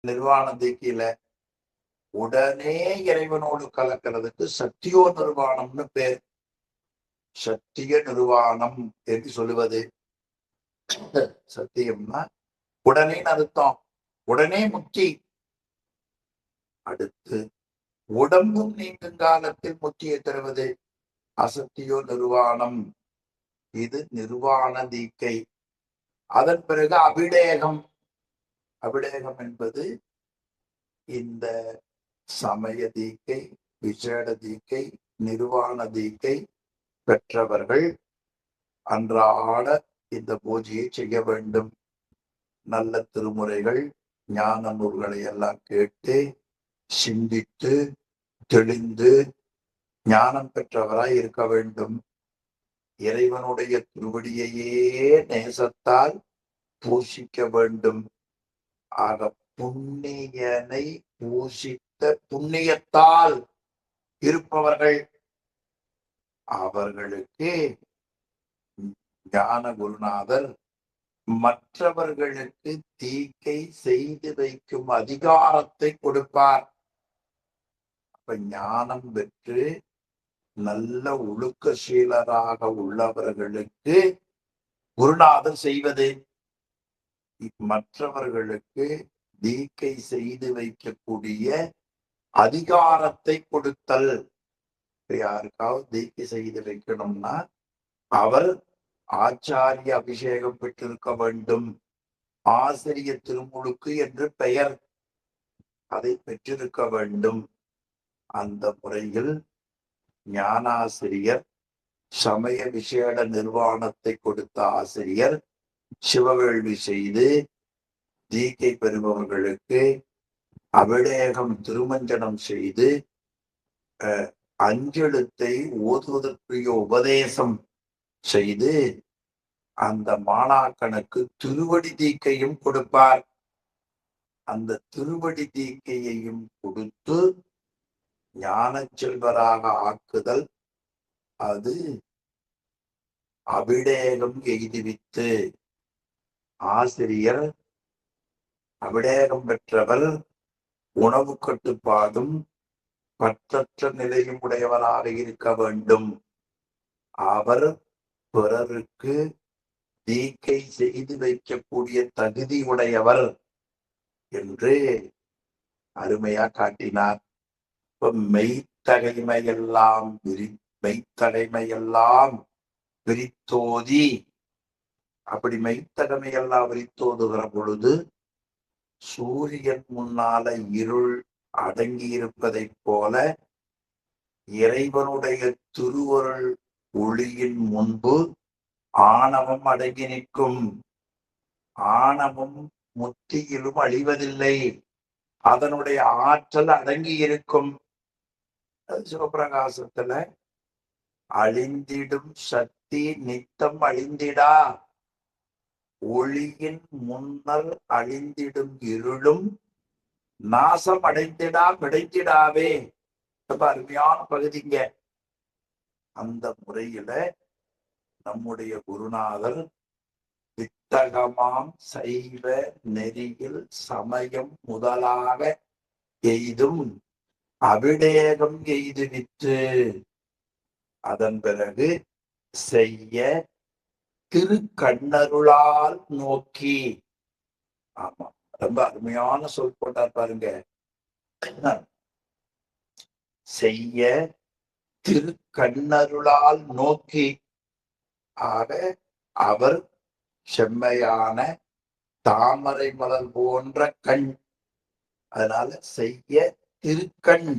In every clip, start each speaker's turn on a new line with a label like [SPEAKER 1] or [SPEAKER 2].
[SPEAKER 1] நிர்வாண தீக்கையில உடனே இறைவனோடு கலக்கிறதுக்கு சத்தியோ நிர்வாணம்னு பேர். சத்திய நிர்வாணம் என்று சொல்லுவது. சத்தியம்னா உடனே அர்த்தம், உடனே முக்தி. அடுத்து உடம்பும் நீங்கும் காலத்தில் முக்தியை தருவது அசத்தியோ நிர்வாணம். இது நிர்வாண தீக்கை. அதன் பிறகு அபிடேகம். அபிடேகம் என்பது இந்த சமய தீக்கை, விசேட தீக்கை, நிர்வாண தீக்கை பெற்றவர்கள் அன்றாட இந்த பூஜையை செய்ய வேண்டும். நல்ல திருமுறைகள், ஞான நூல்களை எல்லாம் கேட்டு சிந்தித்து தெளிந்து ஞானம் பெற்றவராய் இருக்க வேண்டும். இறைவனுடைய திருவடியையே நேசத்தால் பூசிக்க வேண்டும். ஆக புண்ணியனை பூசித்த புண்ணியத்தால் இருப்பவர்கள் அவர்களுக்கு ஞான குருநாதர் மற்றவர்களுக்கு தீக்கை செய்து வைக்கும் அதிகாரத்தை கொடுப்பார். அப்ப ஞானம் பெற்று நல்ல ஒழுக்கசீலராக உள்ளவர்களுக்கு குருநாதர் செய்வது மற்றவர்களுக்கு தீக்கை செய்து வைக்கக்கூடிய அதிகாரத்தை கொடுத்தல். யாருக்காவது தீக்கை செய்து வைக்கணும்னா அவர் ஆச்சாரிய அபிஷேகம் பெற்றிருக்க வேண்டும். ஆசிரிய திருமுழுக்கு என்று பெயர், அதை பெற்றிருக்க வேண்டும். அந்த முறையில் ஞானாசிரியர், சமய விசேட நிர்வாணத்தை கொடுத்த ஆசிரியர் சிவவேள்வி செய்து தீக்கை பெறுபவர்களுக்கு அபிடேகம் திருமஞ்சனம் செய்து அஞ்செழுத்தை ஓதுவதற்குரிய உபதேசம் செய்து அந்த மாணாக்கனுக்கு திருவடி தீக்கையும் கொடுப்பார். அந்த திருவடி தீக்கையையும் கொடுத்து ஞான செல்வராக ஆக்குதல், அது அபிடேகம் எய்துவித்து. ஆசிரியர் அபிடேகம் பெற்றவர் உணவு கட்டுப்பாடும் பற்றற்ற நிலையும் உடையவராக இருக்க வேண்டும். அவர் பிறருக்கு தீக்கை செய்து வைக்கக்கூடிய தகுதி உடையவர் என்று அருமையா காட்டினார். இப்ப மெய்த்தகைமையெல்லாம் விரித்தோதி, அப்படி மெய்த்தகைமையெல்லாம் விரித்தோதுகிற பொழுது சூரியன் முன்னால இருள் அடங்கி இருப்பதைப் போல இறைவனுடைய திருவருள் ஒளியின் முன்பு ஆணவம் அடங்கி நிற்கும். ஆணவம் முத்தியிலும் அழிவதில்லை, அதனுடைய ஆற்றல் அடங்கி இருக்கும். சிவபிரகாசத்துல அழிந்திடும் சக்தி நித்தம் அழிந்திடா, ஒளியின் முன்னர் அழிந்திடும் இருளும் நாசம் அடைந்திடா கிடைத்திடாவே. ரொம்ப அருமையான பகுதிங்க. அந்த முறையில நம்முடைய குருநாதர் வித்தகமாம் சைவ நெறியில் சமயம் முதலாக எய்தும் அபிடேகம் எய்துவித்து, அதன் பிறகு செய்ய திருக்கண்ணருளால் நோக்கி. ஆமா, ரொம்ப அருமையான சொல் போட்டார் பாருங்க. செய்ய திருக்கண்ணருளால் நோக்கி. ஆக அவர் செம்மையான தாமரை மலர் போன்ற கண். அதனால செய்ய திருக்கண்,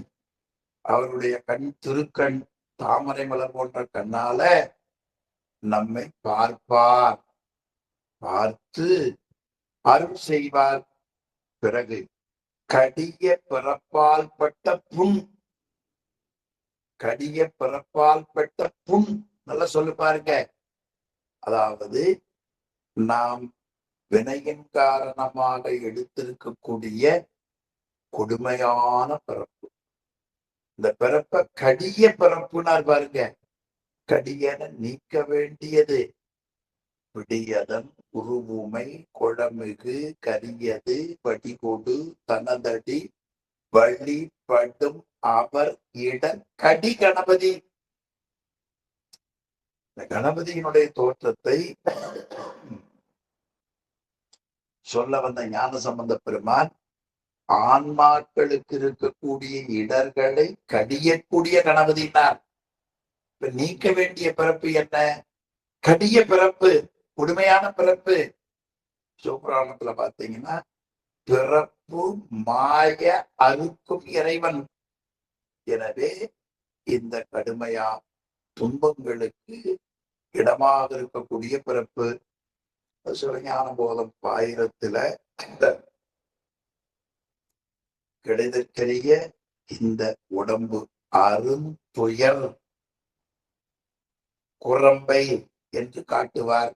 [SPEAKER 1] அவருடைய கண் திருக்கண் தாமரை மலர் போன்ற கண்ணால நம்மை பார்ப்பார், பார்த்து அருள் செய்வார். பிறகு கடிய பிறப்பால் பட்ட புண், கடிய பிறப்பால் பட்ட புண் நல்லா சொல்லு பாருங்க. அதாவது நாம் வினையின் காரணமாக எடுத்திருக்கக்கூடிய கொடுமையான பிறப்பு, இந்த பிறப்ப கடிய பிறப்புனார் பாருங்க. கடியன நீக்க வேண்டியது. விடியதன் உருவுமை கொழமிகு கரியது வடிகொடு தனதடி வழிபடும் அவர் இட கடி கணபதி. இந்த கணபதியினுடைய தோற்றத்தை சொல்ல வந்த ஞான சம்பந்த பெருமான் ஆன்மாக்களுக்கு இருக்கக்கூடிய இடர்களை கடியக்கூடிய கணபதினார். இப்ப நீக்க வேண்டிய பிறப்பு என்ன? கடிய பிறப்பு, கொடுமையான பிறப்பு. சிவபுராணத்துல பாத்தீங்கன்னா பிறப்பு மாய அறுக்கும் இறைவன். எனவே இந்த கடுமையா துன்பங்களுக்கு இடமாக இருக்கக்கூடிய பிறப்பு. சிவஞான போதம் 1000 கிடைதற்கரிய இந்த உடம்பு அருந்துயர் குரம்பை என்று காட்டுவார்.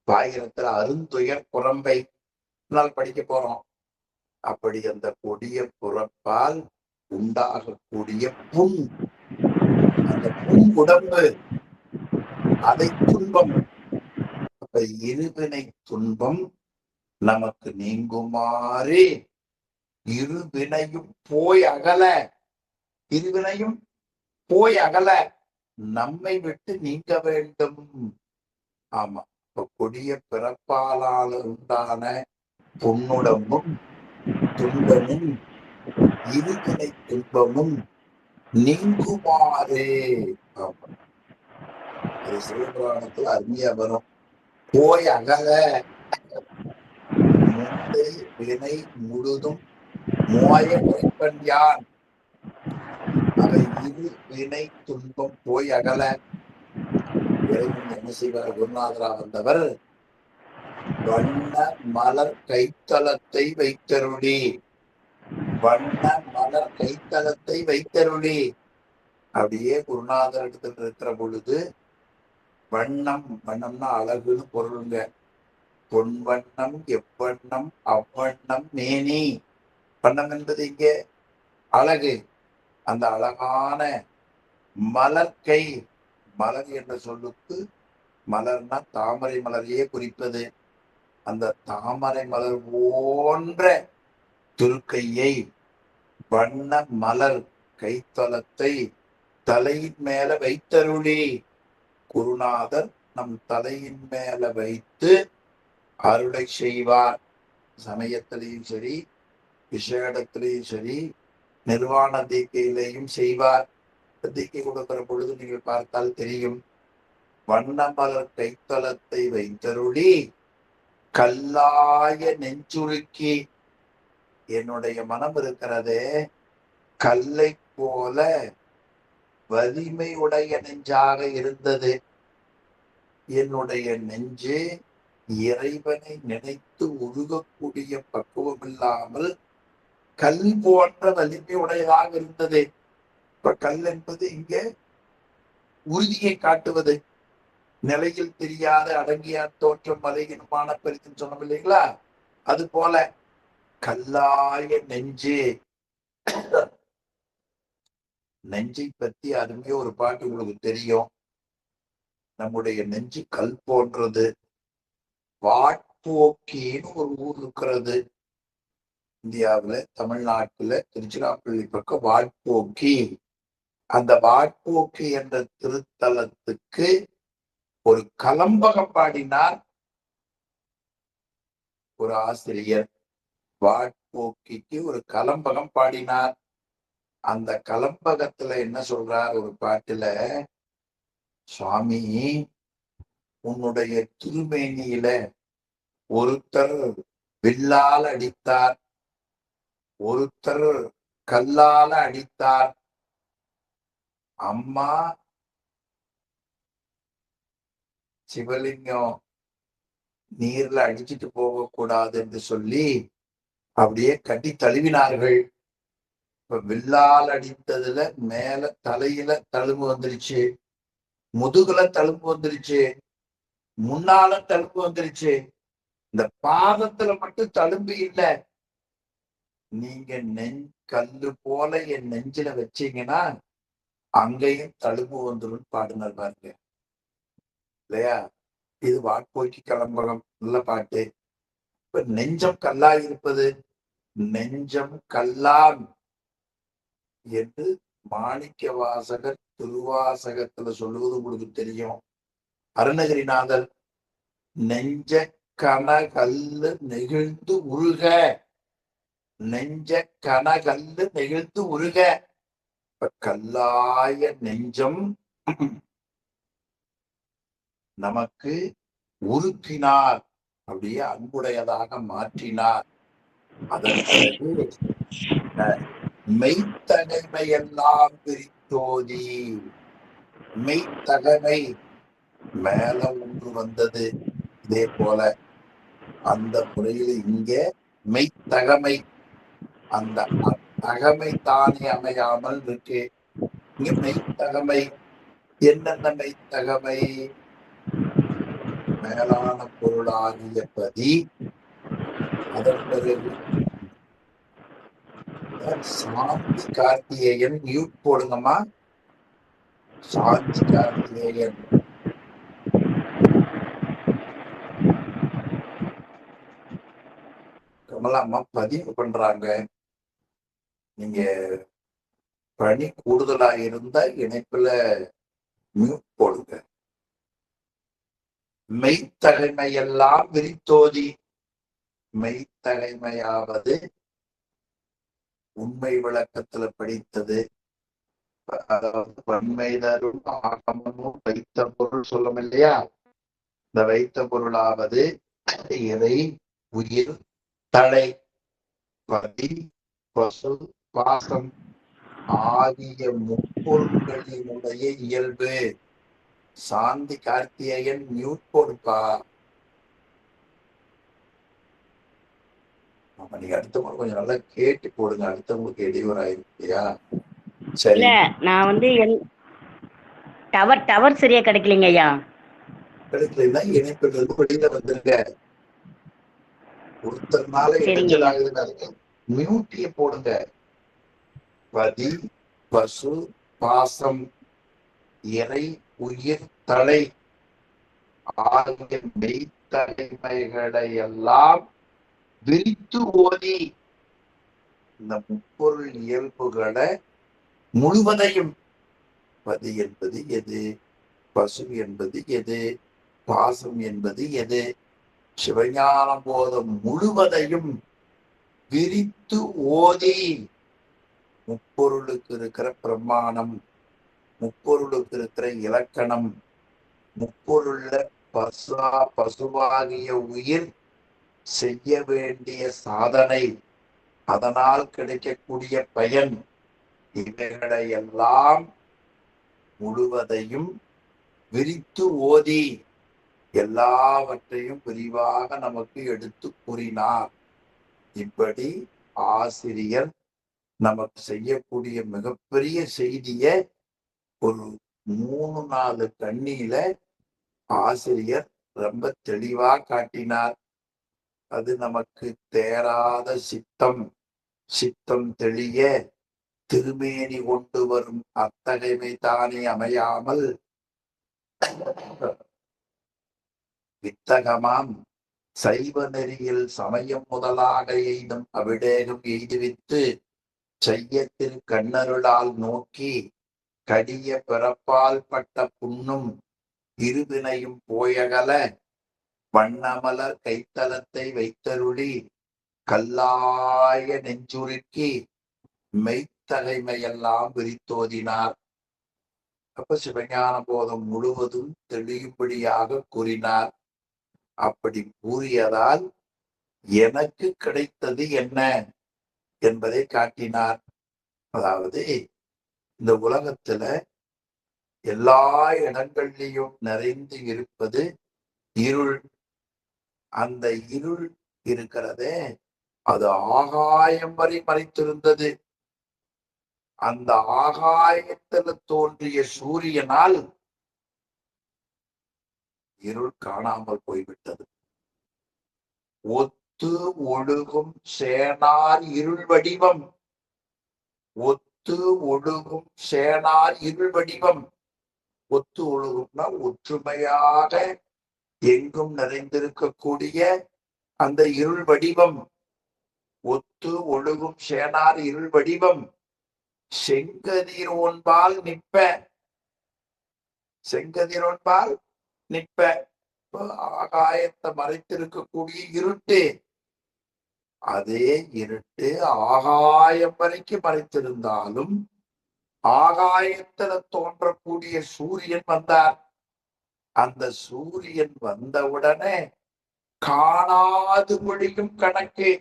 [SPEAKER 1] 1000 அருந்துயர் குரம்பை நாள் படிக்க போறோம். அப்படி அந்த கொடிய புறப்பால் உண்டாகக்கூடிய புண், அந்த புண் உடம்பு, அதை துன்பம். அப்ப இருவினை துன்பம் நமக்கு நீங்குமாறு இருவினையும் போய் அகல, இருவினையும் போய் அகல நம்மை விட்டு நீங்க வேண்டும். ஆமா, இப்ப கொடிய பிறப்பாலால் உண்டான புண்ணுடம்பும் துன்பமும் இருவினை துன்பமும் நீங்குமாறு. ஆமா, அது சிவபுராணத்துல அருமையா வரும். போய் அகல, முந்தை வினை முழுதும் மோய உரைப்பன் யான். அவை இரு வினை துன்பம் போய் அகல. இறைவன் என்ன செய்வார்? குருநாதரா வந்தவர் வண்ண மலர் கைத்தலத்தை வைத்தருளி, வண்ண மலர் கைத்தலத்தை வைத்தருளி. அப்படியே குருநாதர் இடத்துல இருக்கிற பொழுது வண்ணம், வண்ணம்னா அழகுன்னு பொருளுங்க. பொன் வண்ணம் எவ்வண்ணம் அவ்வண்ணம் மேனி. வண்ணம் என்பது இங்கே அழகு. அந்த அழகான மலர்கை, மலர் என்ற சொல்லுக்கு மலர்னா தாமரை மலரையே குறிப்பது. அந்த தாமரை மலர் போன்ற திருக்கையை, வண்ண மலர் கைத்தலத்தை தலையின் மேல வைத்தருளி. குருநாதர் நம் தலையின் மேல வைத்து அருளை செய்வார். சமயத்திலையும் சரி, விசேடத்திலையும் சரி, நிர்வாண தீக்கையிலையும் செய்வார். தீக்கை கொடுக்கிற பொழுது நீங்கள் பார்த்தால் தெரியும். வண்ணமலர் கைத்தலத்தை வைத்தருளி கல்லாய நெஞ்சுருக்கி. என்னுடைய மனம் இருக்கிறதே கல்லை போல வலிமையுடைய நெஞ்சாக இருந்தது. என்னுடைய நெஞ்சு இறைவனை நினைத்து உருகக்கூடிய பக்குவம் இல்லாமல் கல் போன்ற வலிமை உடையதாக இருந்தது. இப்ப கல் என்பது இங்க உறுதியை காட்டுவது. நிலையில் தெரியாத அடங்கிய தோற்றம் மலையினுமான பெருத்துன்னு சொன்னோம் இல்லைங்களா? அது போல கல்லாய நெஞ்சு. நெஞ்சை பத்தி அருமையா ஒரு பாட்டு உங்களுக்கு தெரியும். நம்முடைய நெஞ்சு கல் போன்றது. வாட்போக்கின்னு ஒரு ஊர் இருக்கிறது இந்தியாவுல, தமிழ்நாட்டுல, திருச்சிராப்பள்ளி பக்கம் வாட்போக்கி. அந்த வாட்போக்கி என்ற திருத்தலத்துக்கு ஒரு கலம்பகம் பாடினார் ஒரு ஆசிரியர். வாட்போக்கிக்கு ஒரு கலம்பகம் பாடினார். அந்த கலம்பகத்துல என்ன சொல்றார் ஒரு பாட்டுல? சுவாமி, உன்னுடைய திருமேனியில ஒருத்தர் வில்லால் அடித்தார், ஒருத்தர் கல்லால அடித்தார். அம்மா சிவலிங்கம் நீர்ல அடிச்சுட்டு போக கூடாது என்று சொல்லி அப்படியே கட்டி தழுவினார்கள். இப்ப வில்லால் அடித்ததுல மேல தலையில தழும்பு வந்துருச்சு, முதுகுல தழும்பு வந்துருச்சு, முன்னால தழும்பு வந்துருச்சு. இந்த பாதத்துல மட்டும் தழும்பு இல்லை. நீங்க கல்லு போல என் நெஞ்சில வச்சீங்கன்னா அங்கேயும் தழும்பு வந்துடும் பாடுனர் பாருங்க இல்லையா? இது வாட்போக்கி கலம்பகம் நல்ல பாட்டு. இப்ப நெஞ்சம் கல்லா இருப்பது, நெஞ்சம் கல்லான் என்று மாணிக்க வாசகர் திருவாசகத்துல சொல்லுவது உங்களுக்கு தெரியும். அருணகிரிநாதர் நெஞ்ச கனகல்லு நெகிழ்ந்து உருக, நெஞ்ச கனகல்லு நெகிழ்ந்து உருக. இப்ப கல்லாய நெஞ்சம் நமக்கு உருக்கினார், அப்படியே அன்புடையதாக மாற்றினார். அதன் பிறகு மெய்த்தகைமையெல்லாம் பிரித்தோதி, மெய்த்தகைமை மேல ஒன்று வந்தது. இதே போல அந்த முறையில் இங்க மெய்த்தகமை, அந்த தகமை தானே அமையாமல் இருக்கு. இங்க மெய்த்தகமை என்னென்ன மெய்த்தகமை? மேலான பொருளாகிய பதி, அதன் பிறகு சாந்தி கார்த்திகேயன். மியூட் போடுங்கம்மா. சாந்தி கார்த்திகேயன் கமலாம்மா பதிவு பண்றாங்க. நீங்க பணி கூடுதலா இருந்தா இணைப்புல மியூட் போடுங்க. மெய்த்தகைமையெல்லாம் விரித்தோதி, மெய்த்தகைமையாவது உண்மை விளக்கத்துல படித்தது. அதாவது பன்மைதரும் ஆகமமும் வைத்த பொருள் சொல்லும் இல்லையா? இந்த வைத்த பொருளாவது இறை, உயிர், தலை, பதி, பசு, பாசம் ஆகிய முப்பொருள்களினுடைய இயல்பு. சாந்தி கார்த்திகேயன் மியூட் போடுப்பா. நீங்க அடுத்தவங்க கொஞ்சம் நல்லா கேட்டு போடுங்க, அடுத்தவங்களுக்கு இடையூறாயிருக்கு இல்லையா? சரி,
[SPEAKER 2] நான் வந்து டவர் சரியா கிடைக்கலங்க ஐயா.
[SPEAKER 1] கிடைக்கலன்னா இணைப்பில் இருந்து வெளியில வந்துருங்க. ஒருத்தர்னால இடைஞ்சல் ஆகுதுன்னு மியூட்டிய போடுங்க. பதி, பசு, பாசம், இறை, உயிர், தலை ஆகிய மெய்த்தலைமைகளை எல்லாம் விரித்து ஓதி இந்த முப்பொருள் இயல்புகளை முழுவதையும், பதி என்பது எது, பசு என்பது எது, பாசம் என்பது எது, சிவஞான போதம் முழுவதையும் விரித்து ஓதி முப்பொருளுக்கு இருக்கிற பிரமாணம், முப்பொருளுக்கு இருக்கிற இலக்கணம், முப்பொருள்ல பசுவாகிய உயிர் செய்ய வேண்டிய சாதனை, அதனால் கிடைக்கக்கூடிய பயன், இவைகளை எல்லாம் முழுவதையும் விரித்து ஓதி எல்லாவற்றையும் விரிவாக நமக்கு எடுத்து கூறினார். இப்படி ஆசிரியர் நமக்கு செய்யக்கூடிய மிகப்பெரிய செய்திய ஒரு 3-4 கண்ணியில ஆசிரியர் ரொம்ப தெளிவா காட்டினார். அது நமக்கு தேராத சித்தம், சித்தம் தெளிய திருமேனி கொண்டு வரும் அத்தகைமை தானே அமையாமல் வித்தகமாம் சைவ நெறியில் சமயம் முதலாக எய்தும் அவிடேகம் எய்துவித்து செய்யத்தில் கண்ணருளால் நோக்கி கடிய பிறப்பால் பட்ட புண்ணும் இருவினையும் போயகல வண்ணமலர் கைத்தலத்தை வைத்தருளி கல்லாய நெஞ்சுருக்கி மெய்த்தகைமையெல்லாம் விரித்தோதினார். அப்ப சிவஞான போதம் முழுவதும் தெளியும்படியாக கூறினார். அப்படி கூறியதால் எனக்கு கிடைத்தது என்ன என்பதை காட்டினார். அதாவது இந்த உலகத்துல எல்லா இடங்கள்லையும் நிறைந்து இருப்பது இருள். அந்த இருள் இருக்கிறதே அது ஆகாயம் வரை மறைத்திருந்தது. அந்த ஆகாயத்துல தோன்றிய சூரியனால் இருள் காணாமல் போய்விட்டது. ஒத்து ஒழுகும் சேனார் இருள் வடிவம், ஒத்து ஒழுகும் சேனார் இருள் வடிவம். ஒத்து ஒழுகும்னா ஒற்றுமையாக எங்கும் நிறைந்திருக்கக்கூடிய அந்த இருள் வடிவம், ஒத்து ஒழுகும் சேனார் இருள் வடிவம், செங்கதிரோன்பால் நிற்ப, செங்கதிரோன்பால் நிற்ப. ஆகாயத்தை மறைத்திருக்கக்கூடிய இருட்டு, அதே இருட்டு ஆகாயம் வரைக்கும் மறைத்திருந்தாலும் ஆகாயத்துல தோன்றக்கூடிய சூரியன் வந்தார். அந்த சூரியன் வந்தவுடனே காணாது ஒழியும் கணக்கு.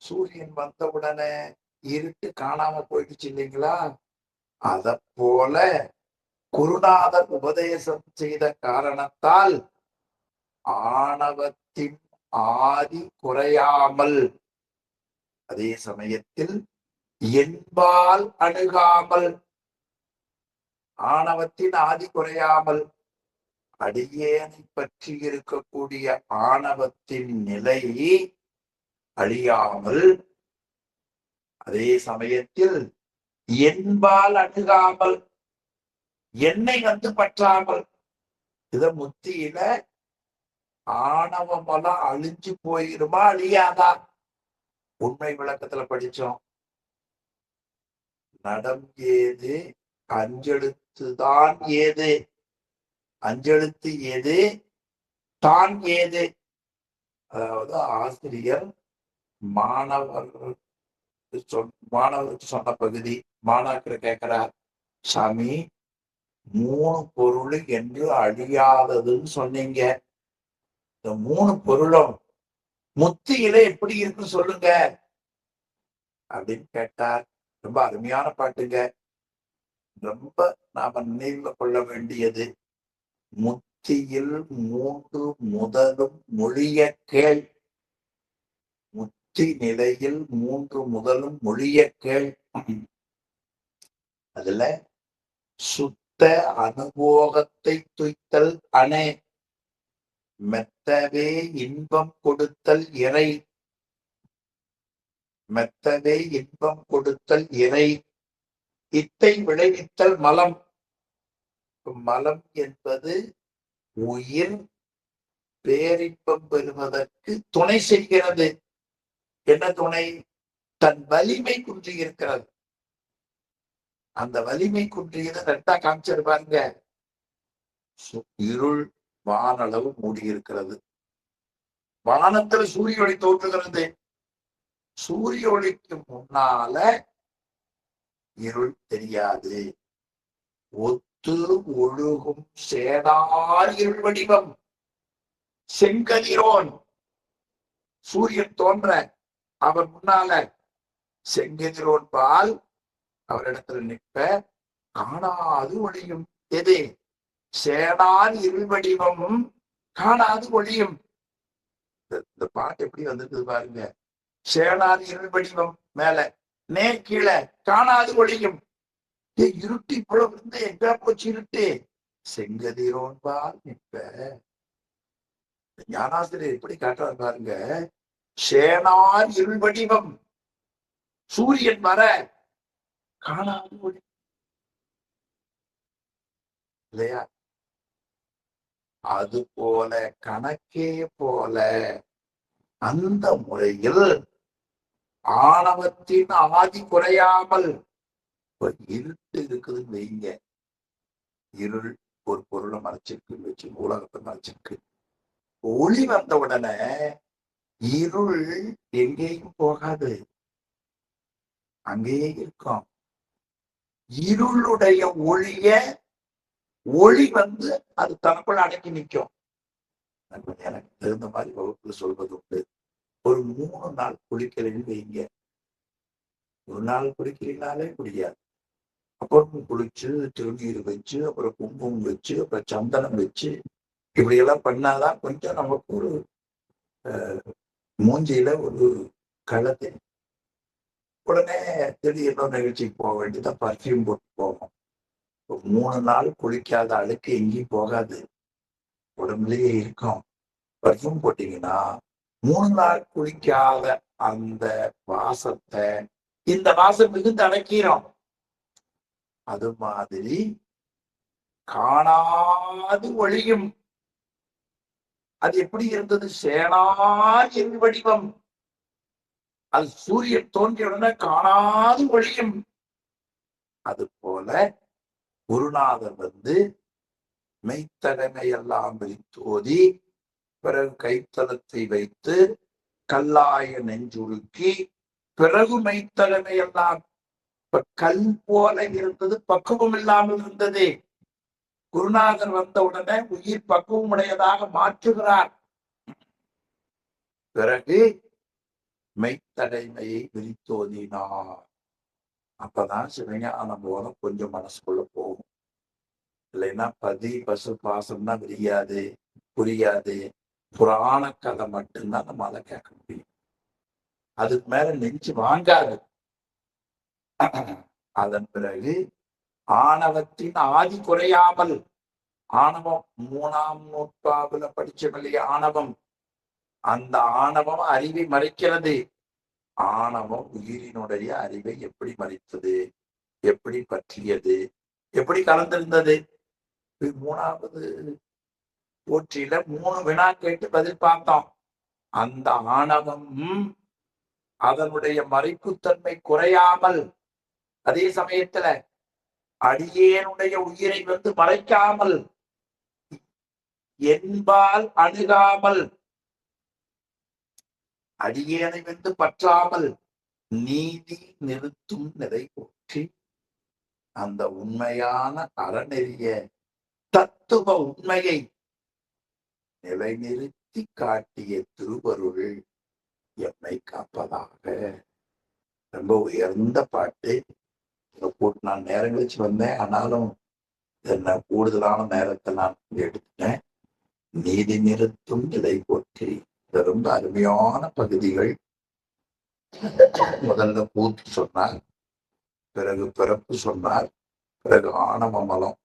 [SPEAKER 1] சூரியன் வந்தவுடனே இருட்டு காணாம போயிடுச்சு இல்லைங்களா? அத போல குருநாதர் உபதேசம் செய்த காரணத்தால் ஆணவத்தின் ஆதி குறையாமல், அதே சமயத்தில் என்பால் அணுகாமல், ஆணவத்தின் ஆதி குறையாமல், அடியேனை பற்றி இருக்கக்கூடிய ஆணவத்தின் நிலை அழியாமல், அதே சமயத்தில் என்பால் அணுகாமல், என்னை வந்து பற்றாமல். இத முத்தியில ஆணவமெல்லாம் அழிஞ்சு போயிருமா அழியாதா? உண்மை விளக்கத்துல படிச்சோம். நடம் ஏது, அஞ்செழுத்துதான் ஏது, அஞ்செழுத்து ஏது, தான் ஏது. அதாவது ஆசிரியர் மாணவருக்கு சொன்ன பகுதி. மாணாக்கர் கேட்கிறார், சாமி 3 பொருள் என்று அழியாததுன்னு சொன்னீங்க. இந்த 3 பொருளும் முத்தியில எப்படி இருக்கு சொல்லுங்க அப்படின்னு கேட்டார். ரொம்ப அருமையான பாட்டுங்க. ரொம்ப நாம நினைவுல கொள்ள வேண்டியது, முத்தியில் 3 முதலும் மொழிய கேள். முத்தி நிலையில் 3 முதலும் மொழிய கேள். அதுல சுத்த அனுபோகத்தை துய்த்தல் அணை, மெத்தவே இன்பம் கொடுத்தல் இறை, மெத்தவே இன்பம் கொடுத்தல் இறை, இத்தை விளைவித்தல் மலம். மலம் என்பது உயிர் பேரின்பம் பெறுவதற்கு துணை செய்கிறது. என்ன துணை? தன் வலிமை குன்றியிருக்கிறது. அந்த வலிமை குன்றியதை ரெண்டா காமிச்சிருப்பாங்க. இருள் வானளவு மூடியிருக்கிறது. வானத்துல சூரிய ஒளி தோன்றுகிறது. சூரிய ஒளிக்கு முன்னால இருள் தெரியாது. ஒத்து ஒழுகும் சேனார் இருள் வடிவம், செங்கதிரோன். சூரியன் தோன்ற அவர் முன்னால செங்கதிரோன் பால் அவரிடத்துல நிற்ப, காணாது ஒளியும். எது? சேனார் இருள் வடிவம், காணாது ஒளியும். இந்த பாட்டு எப்படி வந்திருக்குது பாருங்க. சேனார் இருள் வடிவம் மேல, நேர் கீழே காணாது ஒளியும். இருட்டி போல இருந்து எங்க போச்சு இருட்டு? செங்கதிரோன்பால் நிற்ப. ஞானாசிரியர் எப்படி காட்டுறாரு பாருங்க. சேனார் இருள் வடிவம், சூரியன் வர காணாது ஒளி இல்லையா? அது போல கணக்கே போல அந்த முறையில் ஆணவத்தின் ஆதி குறையாமல் இருட்டு இருக்குதுன்னு வைங்க. இருள் ஒரு பொருளை மறைச்சிருக்கு வச்சு, உலகத்தை மறைச்சிருக்கு. ஒளி வந்த உடனே இருள் எங்கேயும் போகாது, அங்கேயே இருக்கும். இருளுடைய ஒளிய ஒளி வந்து அது தனக்குள்ள அடக்கி நிற்கும். எனக்கு தகுந்த மாதிரி வகுப்புல சொல்வது உண்டு. ஒரு 3 நாள் குளிக்கிறேன்னு வைங்க. ஒரு நாள் குளிக்கிறீங்கனாலே முடியாது. அப்புறம் குளிச்சு திருநீர் வச்சு, அப்புறம் குங்குமம் வச்சு, அப்புறம் சந்தனம் வச்சு, இப்படி எல்லாம் பண்ணாதான் கொஞ்சம் நமக்கு ஒரு மூஞ்சியில ஒரு களை. உடனே திடீர்னு நிகழ்ச்சிக்கு போக வேண்டியதான், பர்ஃபியூம் போட்டு போவோம். 3 நாள் குளிக்காத அழுக்கு எங்கேயும் போகாது, உடம்புலயே இருக்கும். பர்ஃபியூம் போட்டீங்கன்னா 3 நாள் குளிக்காத அந்த வாசத்தை இந்த வாசம் மிகுந்து அடக்கிறோம். அது மாதிரி காணாது ஒளியும். அது எப்படி இருந்தது? சேனார் என் வடிவம். அது சூரியன் தோன்றிய உடனே காணாது ஒளியும். அது போல குருநாதர் வந்து மெய்த்தகமை எல்லாம் விரித்தோதி, பிறகு கைத்தலத்தை வைத்து கல்லாய நெஞ்சுருக்கி, பிறகு மெய்த்தகமை எல்லாம் இப்ப கல் போல இருந்தது, பக்குவம் இல்லாமல் இருந்தது. குருநாதர் வந்த உடனே உயிர் பக்குவம் உடையதாக மாற்றுகிறார். பிறகு மெய்த்தகைமையை விரித்தோதினார். அப்பதான் சிவஞானம் போல கொஞ்சம் மனசுக்குள்ள போகும். இல்லைன்னா பதி பசு பாசம்னா விரியாது, புரியாது. புராண கதை மட்டும்தான் நம்மளால கேட்க முடியும். அதுக்கு மேல நெஞ்சு வாங்காது. அதன் பிறகு ஆணவத்தின் ஆதி குறையாமல், ஆணவம் 3ஆம் நூற்றாண்டுல படிச்சவில்லை ஆணவம். அந்த ஆணவம் அறிவை மறைக்கிறது. ஆணவம் உயிரினுடைய அறிவை எப்படி மறைத்தது, எப்படி பற்றியது, எப்படி கலந்திருந்தது? 3வது போற்றியில 3 வினா கேட்டு பதில் பார்த்தோம். அந்த ஆணவம் அதனுடைய மறைப்புத்தன்மை குறையாமல், அதே சமயத்துல அடியேனுடைய உயிரை வந்து மறைக்காமல், என்பால் அணுகாமல், அடியேனை வந்து பற்றாமல் நீதி நிறுத்தும் நிலை போற்றி அந்த உண்மையான அறநெறிய தத்துவ உண்மையை நிலைநிறுத்தி காட்டிய திருவருள் எம்மை காப்பதாக. ரொம்ப உயர்ந்த பாட்டு. நான் நேரம் கழிச்சு வந்தேன், ஆனாலும் என்ன கூடுதலான நேரத்தை நான் எடுத்துட்டேன். நீதி நிறுத்தும் நிலை போற்றி. இது ரொம்ப அருமையான பகுதிகள். முதல்ல கூத்து சொன்னார், பிறகு பிறப்பு சொன்னார், பிறகு ஆணவ மலம்.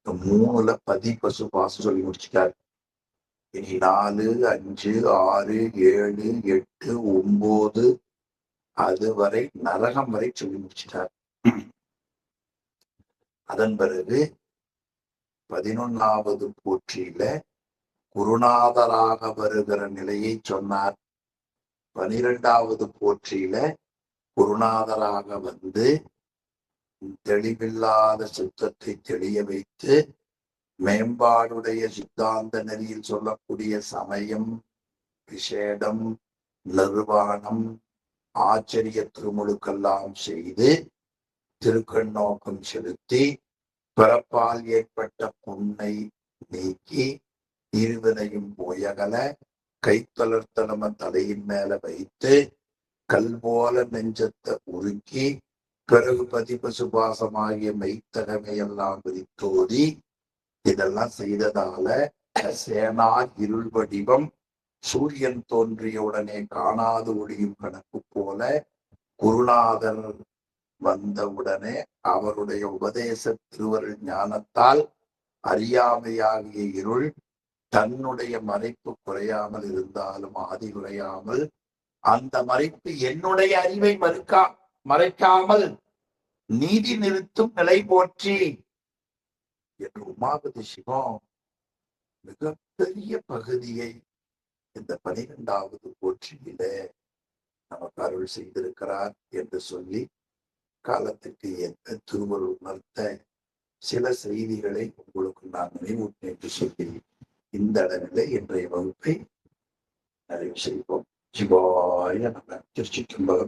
[SPEAKER 1] 3ல பதி பசு பாசம் சொல்லி முடிச்சுட்டார். இனி 4, 5, 6, 7, 8, 9 அதுவரை நரகம் வரை சொல்லி முடிச்சிட்டார். அதன் பிறகு 11வது போற்றியில குருநாதராக வருகிற நிலையை சொன்னார். 12வது போற்றியில குருநாதராக வந்து தெளிவில்லாத சித்தத்தை தெளிய வைத்து மேம்பாடுடைய சித்தாந்த நெறியில் சொல்லக்கூடிய சமயம், விசேடம், நிர்வாணம், ஆச்சரிய திருமுழுக்கெல்லாம் செய்து திருக்கண்ணோக்கம் செலுத்தி பிறப்பால் ஏற்பட்ட புண்ணை நீக்கி இருவினையும் போயகல கைத்தளர்த்தனம தலையின் மேல வைத்து கல் போல நெஞ்சத்தை உருக்கி பிறகு பதிபசுபாசமாகிய மெய்த்தகமையெல்லாம் விரித்தோதி இதெல்லாம் செய்ததால சேனா இருள் வடிவம் சூரியன் தோன்றிய உடனே காணாது ஒளியும் கணக்கு போல குருநாதர் வந்தவுடனே அவருடைய உபதேச திருவருள் ஞானத்தால் அறியாமையாகிய இருள் தன்னுடைய மறைப்பு குறையாமல் இருந்தாலும் ஆதி குறையாமல் அந்த மறைப்பு என்னுடைய அறிவை மறைக்காமல் நீதி நிறுத்தும் நிலை போற்றி என்று உமாபதி சிவம் மிகப்பெரிய பகுதியை இந்த 12வது போற்றியில நமக்கு அருள் செய்திருக்கிறார் என்று சொல்லி காலத்துக்கு எந்த திருவருள் உணர்த்த சில செய்திகளை உங்களுக்கு நான் நினைவூட்டேன் என்று சொல்லி இந்த அளவில் இன்றைய வகுப்பை நிறைவு செய்வோம். சிவாய நம. திருச்சிற்றம்பலம்.